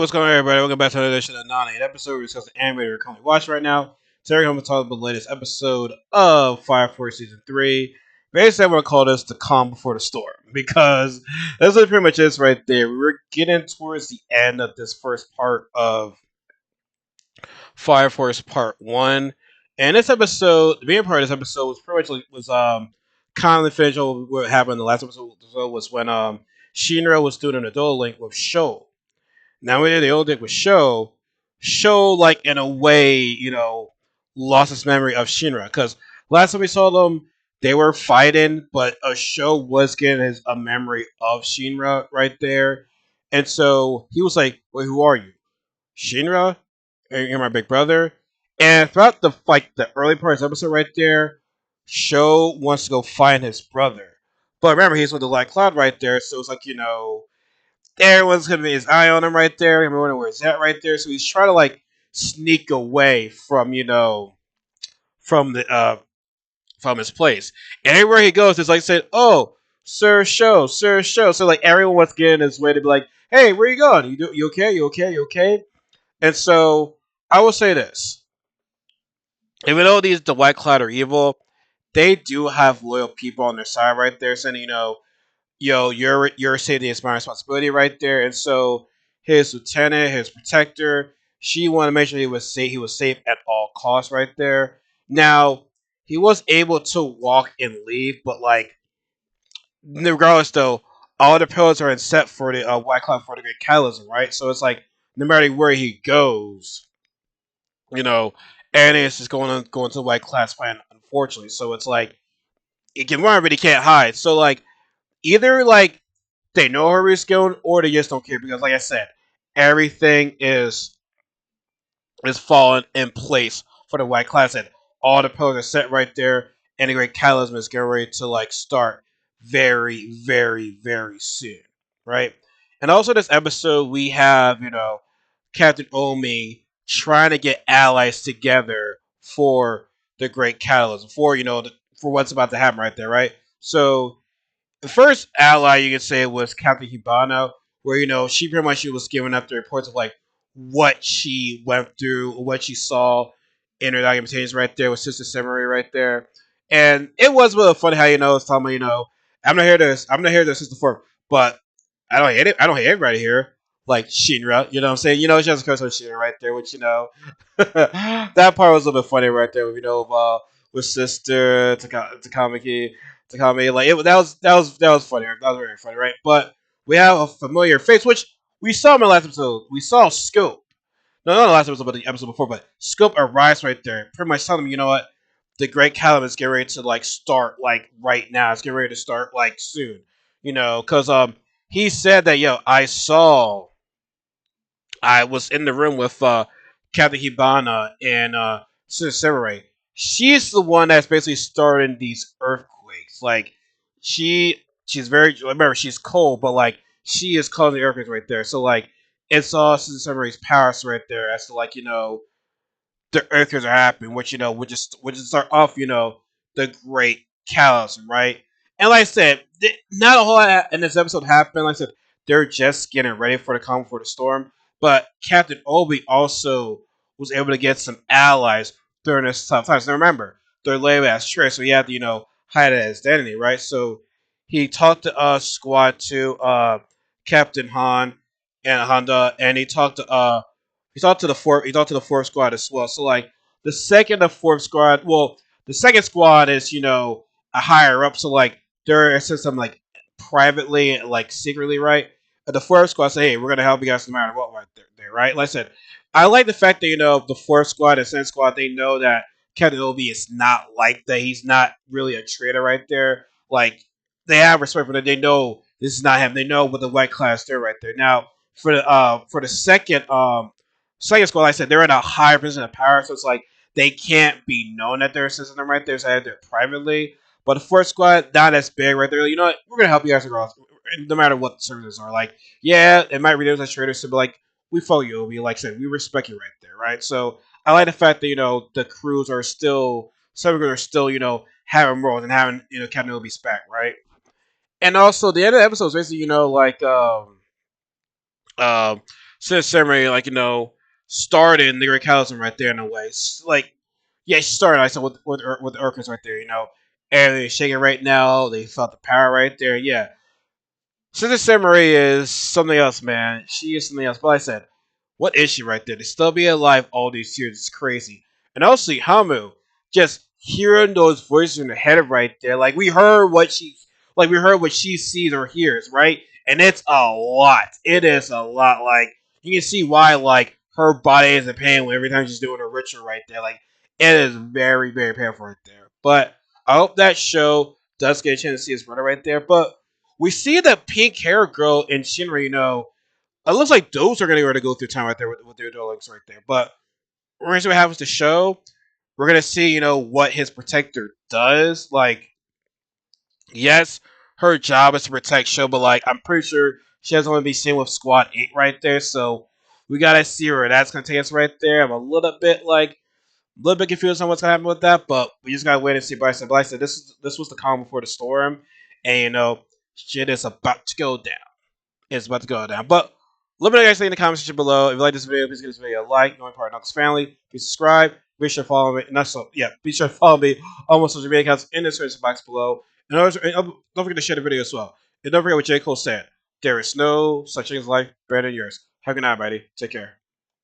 what's going on, everybody? Welcome back to another edition of Nani, an episode where we discuss the anime we're currently watching right now. Today we're going to talk about the latest episode of Fire Force Season 3. Basically, I'm going to call this the calm before the storm, because that's what it pretty much is right there. We're getting towards the end of this first part of Fire Force Part 1. And this episode, the main part of this episode was pretty much kind of finished what happened in the last episode was when Shinra was doing an adult link with Sho. Now we did the old dick with Show like in a way, lost his memory of Shinra. Because last time we saw them, they were fighting, but a Show was getting a memory of Shinra right there. And so he was like, wait, who are you? Shinra? You're my big brother? And throughout the early part of this episode right there, Show wants to go find his brother. But remember, he's with the Light Cloud right there, so it's like, everyone's gonna be his eye on him right there. Everyone where he's at right there. So he's trying to sneak away from from the from his place. And everywhere he goes, it's like saying, "Oh, Sir Show, Sir Show." So everyone wants to get in his way to be like, "Hey, where you going? You okay? You okay? You okay?" And so I will say this: even though the White Cloud are evil, they do have loyal people on their side right there, saying, your safety is my responsibility right there. And so his lieutenant, his protector, she wanted to make sure he was safe at all costs right there. Now, he was able to walk and leave, but regardless though, all the pillars are in set for the White Cloud for the Great Catalysm, right? So it's like no matter where he goes, you know, and it's just going to the White Cloud's plan, unfortunately. So it's like he can run, but he can't hide. So either they know where he's going, or they just don't care because, like I said, everything is falling in place for the White Class. And all the pillars are set right there, and the Great Catalysm is getting ready to start very, very, very soon, right? And also, this episode we have Captain Omi trying to get allies together for the Great Catalysm, for for what's about to happen right there, right? So the first ally you could say was Captain Hibana, where she pretty much was giving up the reports of what she went through, what she saw in her documentations right there with Sister Samurai right there, and it was really funny how it's talking about I'm not here to assist the form, but I don't hate it. I don't hate everybody here. Like Shinra, you know what I'm saying? She has a curse on Shinra right there, which that part was a little bit funny right there. With Sister Takamaki, Takami. That was funny. That was very funny, right? But we have a familiar face, which we saw in the last episode. We saw Scope. No, not the last episode, but the episode before. But Scope arrives right there, pretty much telling them, you know what, the Great Caliban is getting ready to start right now. It's getting ready to start soon. Because he said that I was in the room with Captain Hibana and Samurai. She's the one that's basically starting these earthquakes. She's very remember she's cold, but she is causing the earthquakes right there. So it's all Samurai's powers right there as to the earthquakes are happening, which which just start off the great callus, right? And like I said, not a whole lot in this episode happened. Like I said, they're just getting ready for the calm before the storm. But Captain Obi also was able to get some allies during this tough times. Now remember, they're labeled as traitors, so he had to hide his identity, right? So he talked to Squad 2, Captain Han and Honda, and he talked to the fourth squad as well. So the second and fourth squad, well, the second squad is a higher up, so they're system privately, secretly, right? The fourth squad say, hey, we're gonna help you guys no matter what, right there, right? Like I said, I like the fact that the fourth squad and second squad, they know that Captain Obi is not like that. He's not really a traitor right there. They have respect for that. They know this is not him. They know what the white class do right there. Now for the second squad, like I said, they're in a higher position of power, so it's they can't be known that they're assisting them right there, so they're privately. But the fourth squad, not as big right there. You know what? We're gonna help you guys across, no matter what the services are. Yeah, it might read it as traders to be we follow you, Obi. Like I said, we respect you right there, right? So I like the fact that the crews are still, some crews are still having roles and having Captain Obi's back, right? And also the end of the episode is basically um since ceremony, like started in the Great Cataclysm right there in a way. Like, yeah, she started. I said with the Urkins right there, and they're shaking right now. They felt the power right there. Yeah, Sister Samurai is something else, man. She is something else. But like I said, what is she right there? To still be alive all these years is crazy. And also Hamu, just hearing those voices in her head right there, like we heard what she sees or hears, right? And it's a lot. It is a lot. Like you can see why, like her body is in pain every time she's doing a ritual right there. Like it is very, very painful right there. But I hope that show does get a chance to see his brother right there. But we see the pink hair girl in Shinra, it looks like those are going to go through time right there with their duelings right there. But we're going to see what happens to show. We're going to see, what his protector does. Like, yes, her job is to protect Show, but, like, I'm pretty sure she doesn't want to be seen with Squad 8 right there. So we got to see where that's going to take us right there. I'm a little bit confused on what's gonna happen with that, but we just gotta wait and see. Bryson, but like I said, this was the calm before the storm, and shit is about to go down. It's about to go down. But let me know guys in the comment section below. If you like this video, please give this video a like. Knowing part of Knuckles family, please subscribe. Be sure to follow me. Not so yeah. Be sure to follow me on my social media accounts in the description box below. And also, don't forget to share the video as well. And don't forget what J. Cole said. There is no such thing as life better than yours. Have a good night, buddy. Take care.